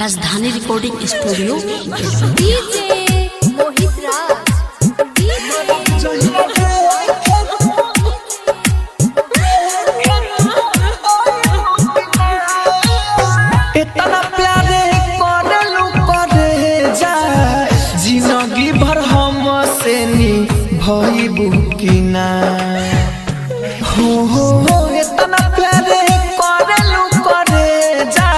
राजधानी recording studio DJ मोहित राज इतना प्यारे करलू करे जा जिंदगी भर हम से नी भइबू की ना हो इतना प्यारे करलू करे जा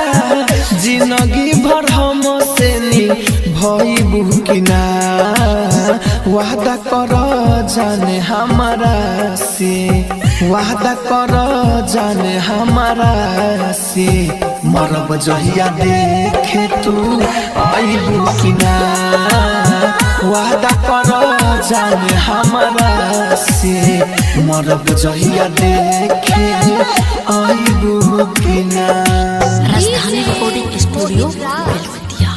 जिंदगी भर हम से नी भइबू की ना वादा कर जाने हमारा से वादा कर जाने हमारा से मरब जहिया देखे तू आइबू की ना वादा कर जाने हमारा से मरब जहिया देखे आइबू की ना राजधानी रिकॉर्डिंग स्टूडियो बेलवतिया।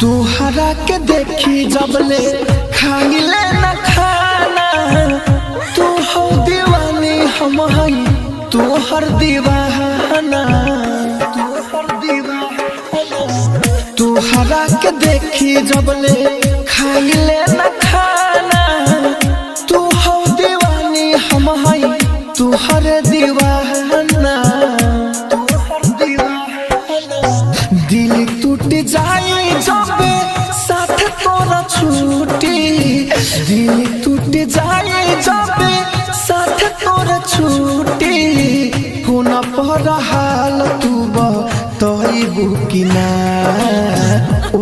तुहरा के देखी जबले खाइले न खाना तू हो दीवानी हम हई तुहर दीवाना तुहरा के देखी जबले खाइले न खाना तू हो दीवानी हम हई तुहर दीवाना दिल टूट जाए जब साथ तोरा छूटी दिल टूट जाए जब साथ तोरा छूटी फोन पर हाल तू बतइबू की ना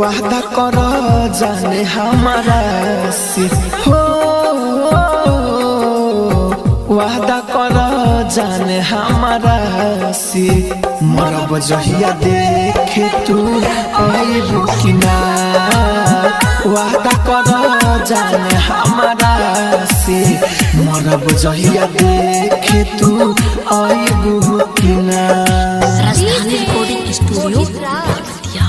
वादा कर जाने हमारा से हो वादा कर जाने हमारा से मरब जहिया देखे तू आइबू की ना वादा कर जाने हमारा से मरब जहिया देखे तू आइबू की ना राजधानी रिकॉर्डिंग स्टूडियो बेलवतिया।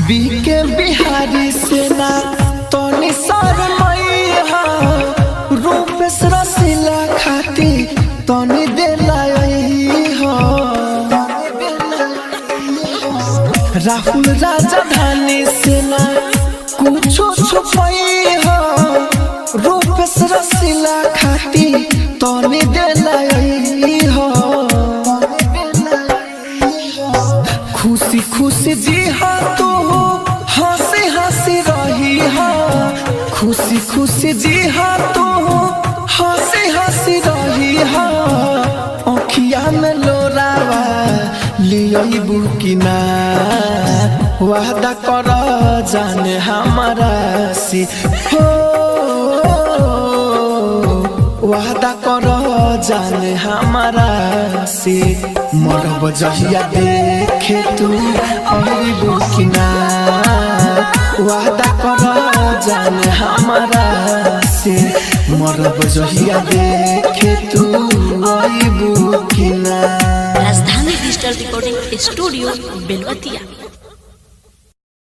बीके बिहारी से ना तोनी शर्मैया रूपेश रसीला खाती तोनी देलाई हो राहुल राजधानी से ना कुछो छुपई हो रूपेश रसीला खाती तोनी देलाई हो खुशी खुशी जी हाँ तू हंसी हंसी रही हाँ खुशी खुशी जी हाँ तू हंसी हंसी रही हाँ अखिया में लोरावा लियबू की ना वादा कर जाने हमारा से हो वादा कर जाने हमारा से मरब जहिया देखे तू आइबू की ना वादा कर जाने हमारा से मरब जहिया देखे तू आइबू की ना राजधानी डिजिटल रिकॉर्डिंग स्टूडियो बेलवतिया।